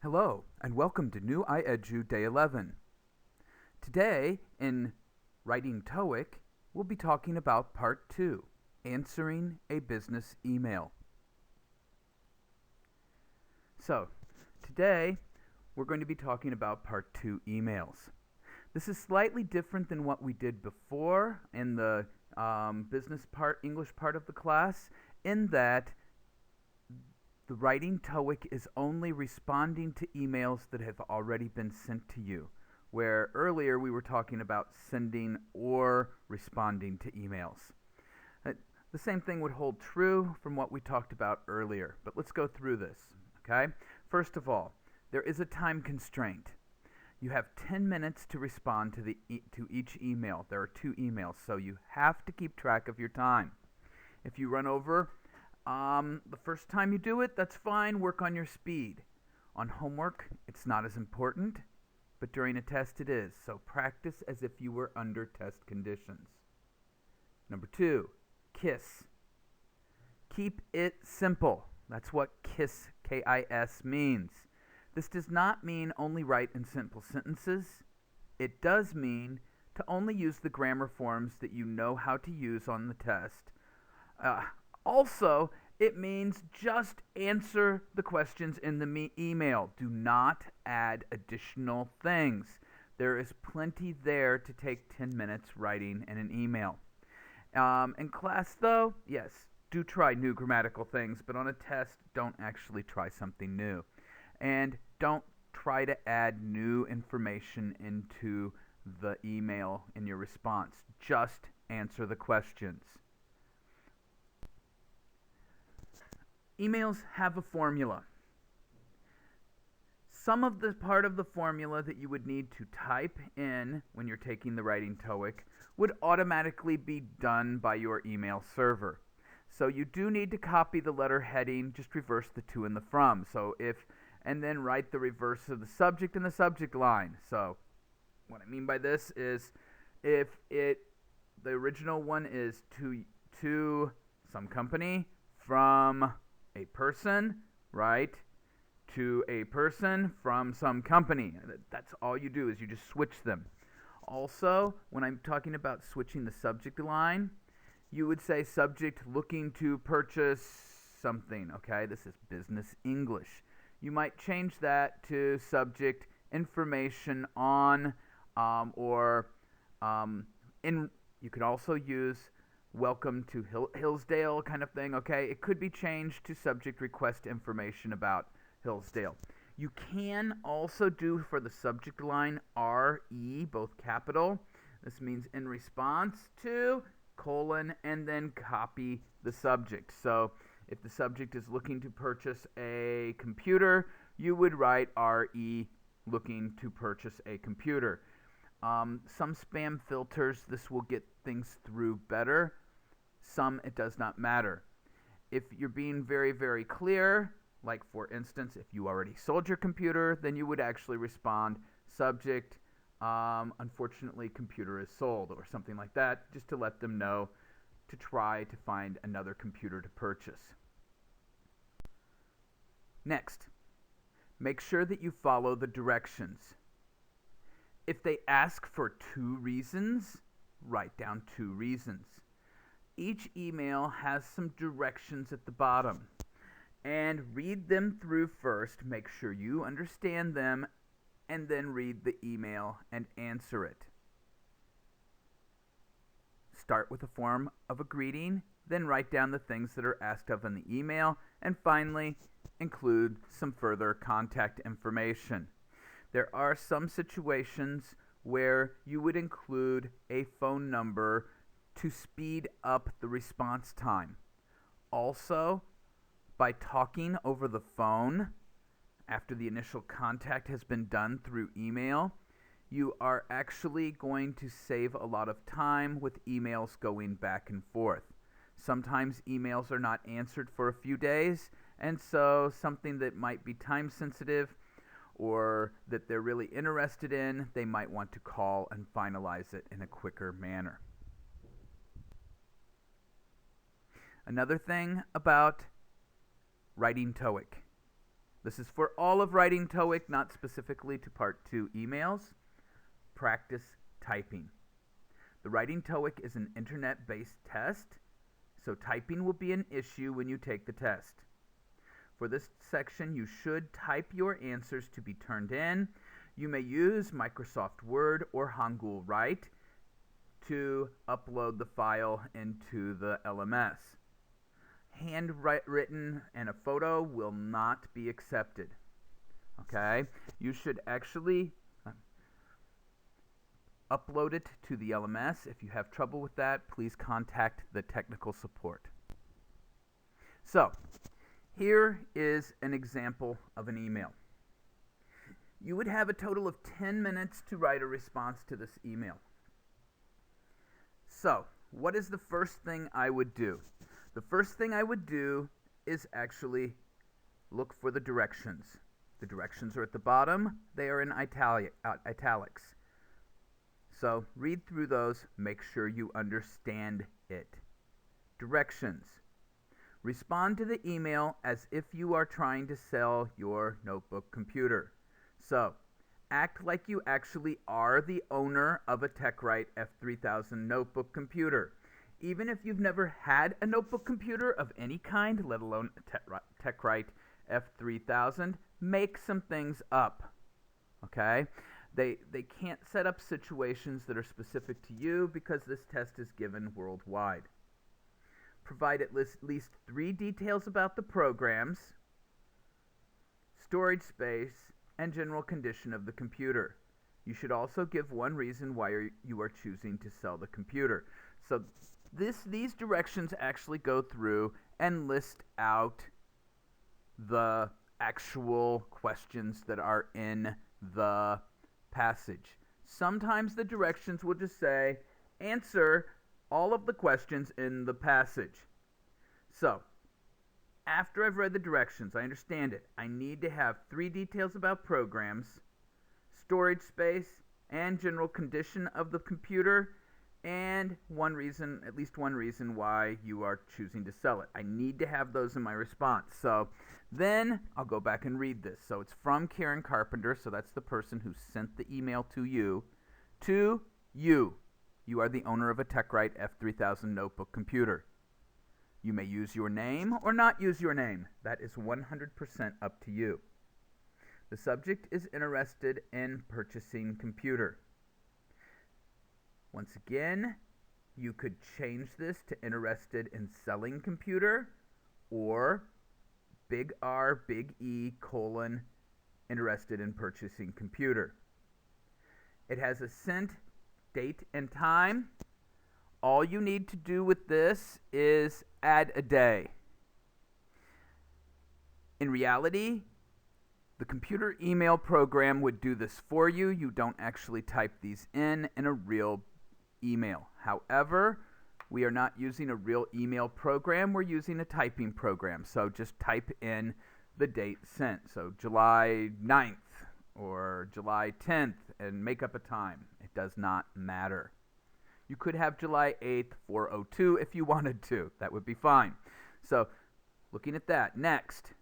Hello, and welcome to New IEDU Day 11. Today, in Writing TOEIC, we'll be talking about Part 2, Answering a Business Email. So, today, we're going to be talking about Part 2 emails. This is slightly different than what we did before in the English part of the class, in that the Writing TOEIC is only responding to emails that have already been sent to you, where earlier we were talking about sending or responding to emails. The same thing would hold true from what we talked about earlier, but let's go through this, okay? First of all, there is a time constraint. You have 10 minutes to respond to each email. There are 2 emails, so you have to keep track of your time. If you run over, the first time you do it, that's fine. Work on your speed. On homework, it's not as important, but during a test it is. So practice as if you were under test conditions. Number 2, KISS. Keep it simple. That's what KISS, K-I-S, means. This does not mean only write in simple sentences. It does mean to only use the grammar forms that you know how to use on the test. Also, it means just answer the questions in the email. Do not add additional things. There is plenty there to take 10 minutes writing in an email. In class, though, yes, do try new grammatical things, but on a test, don't actually try something new. And don't try to add new information into the email in your response. Just answer the questions. Emails have a formula. Some of the part of the formula that you would need to type in when you're taking the Writing TOEIC would automatically be done by your email server. So you do need to copy the letter heading, just reverse the to and the from. And then write the reverse of the subject in the subject line. So what I mean by this is the original one is to some company from a person, right, to a person from some company. That's all you do, is you just switch them. Also, when I'm talking about switching the subject line, you would say subject looking to purchase something, okay? This is business English. You might change that to subject information on, you could also use welcome to Hillsdale kind of thing, okay? It could be changed to subject request information about Hillsdale. You can also do for the subject line RE, both capital. This means in response to, colon, and then copy the subject. So if the subject is looking to purchase a computer, you would write RE, looking to purchase a computer. Some spam filters, this will get things through better. Some, it does not matter. If you're being very, very clear, like for instance, if you already sold your computer, then you would actually respond subject, unfortunately computer is sold, or something like that, just to let them know to try to find another computer to purchase. Next, make sure that you follow the directions. If they ask for 2 reasons, write down 2 reasons. Each email has some directions at the bottom, and read them through first. Make sure you understand them, and then read the email and answer it. Start with a form of a greeting, then write down the things that are asked of in the email, and finally, include some further contact information. There are some situations where you would include a phone number to speed up the response time. Also, by talking over the phone after the initial contact has been done through email, you are actually going to save a lot of time with emails going back and forth. Sometimes emails are not answered for a few days, and so something that might be time sensitive or that they're really interested in, they might want to call and finalize it in a quicker manner. Another thing about Writing TOEIC. This is for all of writing TOEIC, not specifically to Part 2 emails. Practice typing. The writing TOEIC is an internet-based test, so typing will be an issue when you take the test. For this section, you should type your answers to be turned in. You may use Microsoft Word or Hangul Write to upload the file into the LMS. Handwritten and a photo will not be accepted. Okay? You should actually upload it to the LMS. If you have trouble with that, please contact the technical support. So, here is an example of an email. You would have a total of 10 minutes to write a response to this email. So, what is the first thing I would do? The first thing I would do is actually look for the directions. The directions are at the bottom. They are in italics. So, read through those. Make sure you understand it. Directions. Respond to the email as if you are trying to sell your notebook computer. So, act like you actually are the owner of a TechWrite F3000 notebook computer. Even if you've never had a notebook computer of any kind, let alone a TechWrite F3000, make some things up. Okay? They can't set up situations that are specific to you because this test is given worldwide. Provide at least 3 details about the programs, storage space, and general condition of the computer. You should also give one reason why you are choosing to sell the computer. So these directions actually go through and list out the actual questions that are in the passage. Sometimes the directions will just say, answer all of the questions in the passage. So, after I've read the directions, I understand it. I need to have 3 details about programs, storage space, and general condition of the computer, and at least one reason why you are choosing to sell it. I need to have those in my response. So then I'll go back and read this. So it's from Karen Carpenter, so that's the person who sent the email to you. To you. You are the owner of a TechWrite F3000 notebook computer. You may use your name or not use your name. That is 100% up to you. The subject is interested in purchasing computer. Once again, you could change this to interested in selling computer or big R, big E, colon, interested in purchasing computer. It has a sent date and time. All you need to do with this is add a day. In reality, the computer email program would do this for you. You don't actually type these in a real email. However, we are not using a real email program. We're using a typing program. So just type in the date sent. So July 9th or July 10th and make up a time. It does not matter. You could have July 8th, 4:02 if you wanted to. That would be fine. So looking at that, next,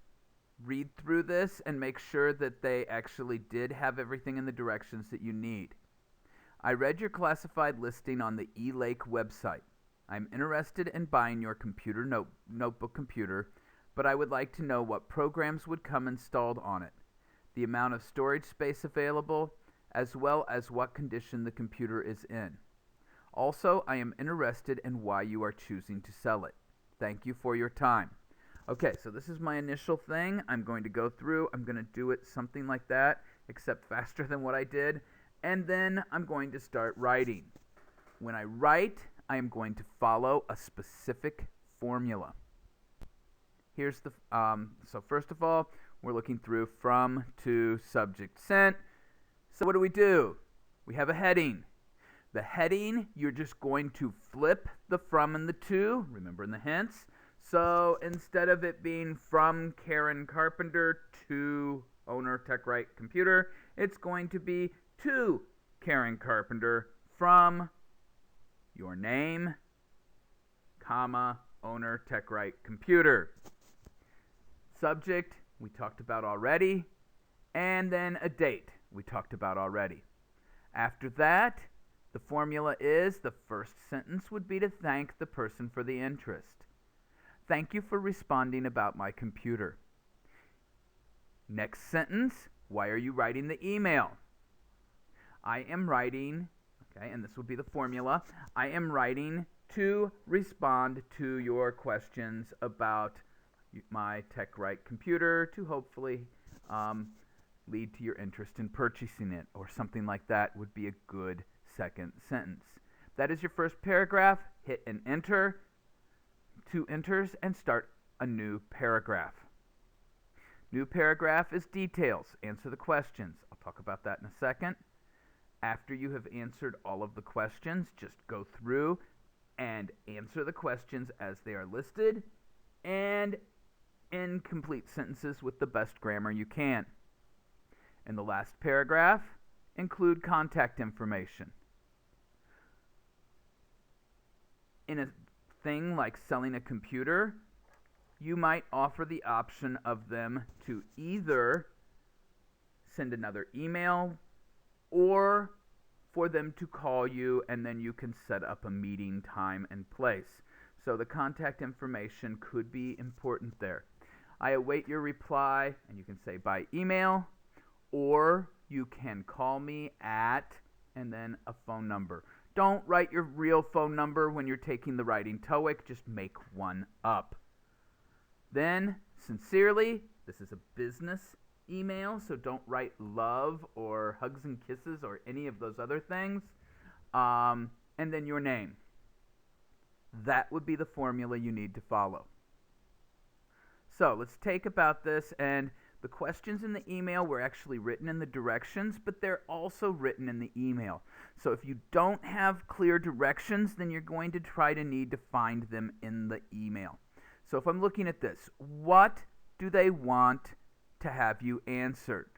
read through this and make sure that they actually did have everything in the directions that you need. I read your classified listing on the eLake website. I'm interested in buying your notebook computer, but I would like to know what programs would come installed on it, the amount of storage space available, as well as what condition the computer is in. Also, I am interested in why you are choosing to sell it. Thank you for your time. Okay, so this is my initial thing. I'm going to go through. I'm going to do it something like that, except faster than what I did. And then I'm going to start writing. When I write, I am going to follow a specific formula. Here's the, so first of all, we're looking through from, to, subject, sent. So what do? We have a heading. The heading, you're just going to flip the from and the to, remember in the hints. So instead of it being from Karen Carpenter to owner TechWrite computer, it's going to be to Karen Carpenter from your name, comma, owner TechWrite computer. Subject, we talked about already, and then a date we talked about already. After that, the formula is the first sentence would be to thank the person for the interest. Thank you for responding about my computer. Next sentence, why are you writing the email? I am writing, okay, and this will be the formula, I am writing to respond to your questions about my TechRight computer to hopefully lead to your interest in purchasing it, or something like that would be a good second sentence. That is your first paragraph. Hit an enter, 2 enters, and start a new paragraph. New paragraph is details. Answer the questions. I'll talk about that in a second. After you have answered all of the questions, just go through and answer the questions as they are listed, and in complete sentences with the best grammar you can. In the last paragraph, include contact information. In a thing like selling a computer, you might offer the option of them to either send another email or for them to call you, and then you can set up a meeting time and place. So the contact information could be important there. I await your reply, and you can say by email, or you can call me at, and then a phone number. Don't write your real phone number when you're taking the writing TOEIC, just make one up. Then, sincerely, this is a business email, so don't write love or hugs and kisses or any of those other things. And then your name. That would be the formula you need to follow. So let's take about this, and the questions in the email were actually written in the directions, but they're also written in the email. So if you don't have clear directions, then you're going to try to need to find them in the email. So if I'm looking at this, what do they want to have you answered?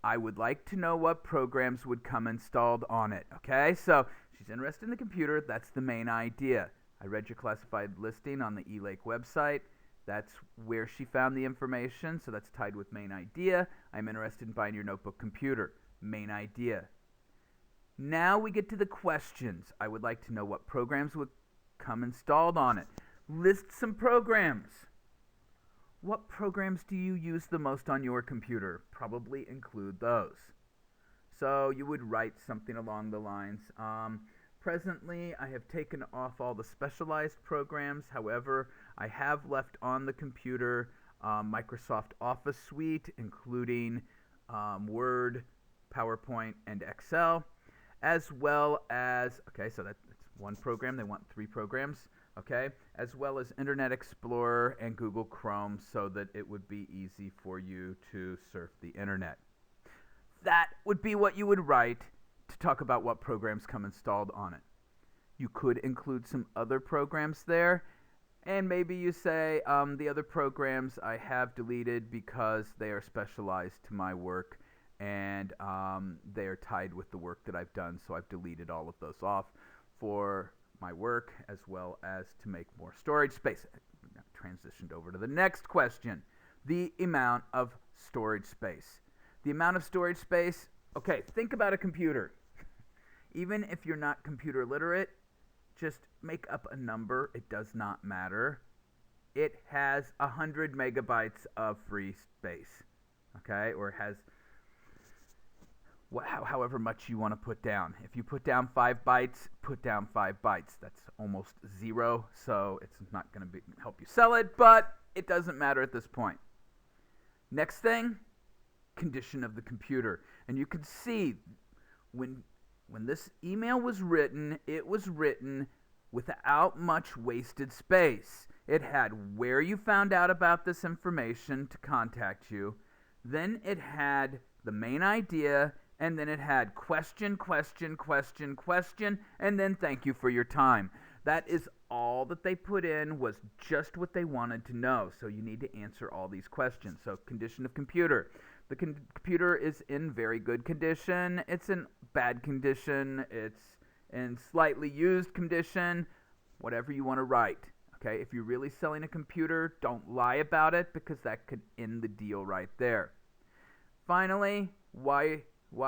I would like to know what programs would come installed on it. Okay, so she's interested in the computer. That's the main idea. I read your classified listing on the eLake website. That's where she found the information, so that's tied with main idea. I'm interested in buying your notebook computer. Main idea. Now we get to the questions. I would like to know what programs would come installed on it. List some programs. What programs do you use the most on your computer? Probably include those. So you would write something along the lines, presently, I have taken off all the specialized programs. However, I have left on the computer Microsoft Office Suite, including Word, PowerPoint, and Excel, as well as, okay, so that's one program. They want 3 programs, okay, as well as Internet Explorer and Google Chrome, so that it would be easy for you to surf the Internet. That would be what you would write to talk about what programs come installed on it. You could include some other programs there, and maybe you say the other programs I have deleted because they are specialized to my work, and they are tied with the work that I've done, so I've deleted all of those off for my work, as well as to make more storage space. Transitioned over to the next question, the amount of storage space. The amount of storage space, okay, think about a computer. Even if you're not computer literate, just make up a number. It does not matter. It has 100 megabytes of free space, okay? Or it has however much you want to put down. If you put down 5 bytes, put down 5 bytes. That's almost 0, so it's not going to help you sell it, but it doesn't matter at this point. Next thing, condition of the computer. And you can see when this email was written, it was written without much wasted space. It had where you found out about this information to contact you. Then it had the main idea, and then it had question, question, question, question, and then thank you for your time. That is all that they put in, was just what they wanted to know. So you need to answer all these questions. So condition of computer. The computer is in very good condition. It's in bad condition. It's in slightly used condition. Whatever you want to write. Okay, if you're really selling a computer, don't lie about it because that could end the deal right there. Finally, why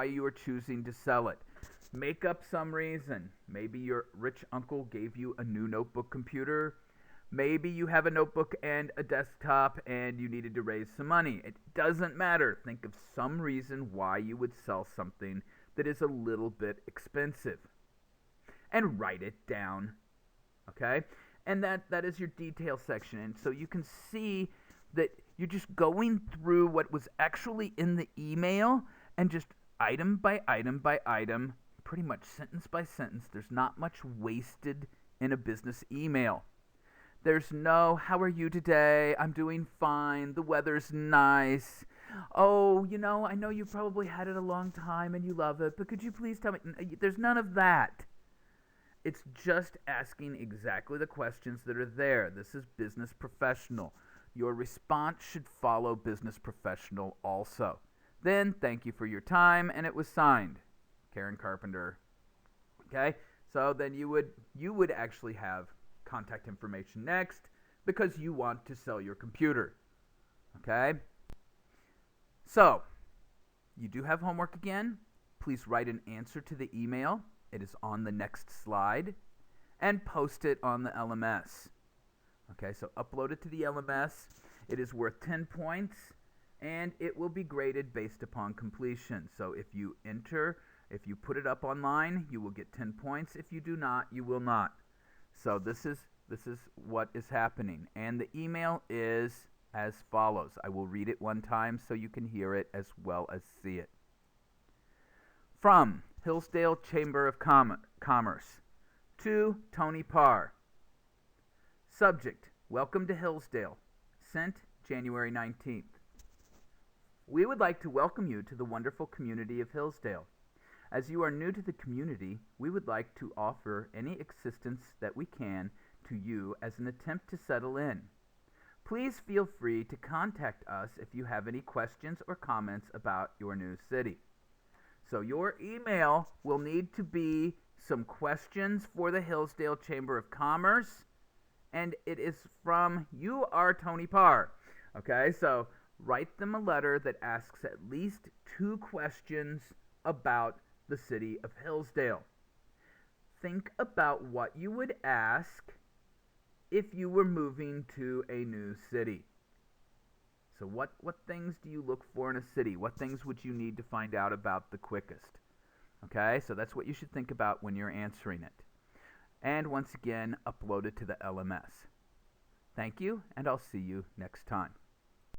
you are choosing to sell it. Make up some reason. Maybe your rich uncle gave you a new notebook computer. Maybe you have a notebook and a desktop and you needed to raise some money. It doesn't matter. Think of some reason why you would sell something that is a little bit expensive. And write it down. Okay? And that is your detail section. And so you can see that you're just going through what was actually in the email and just item by item by item, pretty much sentence by sentence. There's not much wasted in a business email. There's no, how are you today? I'm doing fine. The weather's nice. Oh, I know you probably had it a long time and you love it, but could you please tell me? There's none of that. It's just asking exactly the questions that are there. This is business professional. Your response should follow business professional also. Then, thank you for your time, and it was signed, Karen Carpenter. Okay? So then you would actually have contact information next because you want to sell your computer. Okay? So, you do have homework again. Please write an answer to the email. It is on the next slide. And post it on the LMS. Okay, so upload it to the LMS. It is worth 10 points, and it will be graded based upon completion. So if you put it up online, you will get 10 points. If you do not, you will not. So this is what is happening. And the email is as follows. I will read it one time so you can hear it as well as see it. From Hillsdale Chamber of Commerce to Tony Parr. Subject, welcome to Hillsdale. Sent January 19th. We would like to welcome you to the wonderful community of Hillsdale. As you are new to the community, we would like to offer any assistance that we can to you as an attempt to settle in. Please feel free to contact us if you have any questions or comments about your new city. So your email will need to be some questions for the Hillsdale Chamber of Commerce, and it is from You Are Tony Parr. Okay, so write them a letter that asks at least 2 questions about the city of Hillsdale. Think about what you would ask if you were moving to a new city. So what things do you look for in a city? What things would you need to find out about the quickest? Okay, so that's what you should think about when you're answering it. And once again, upload it to the LMS. Thank you, and I'll see you next time.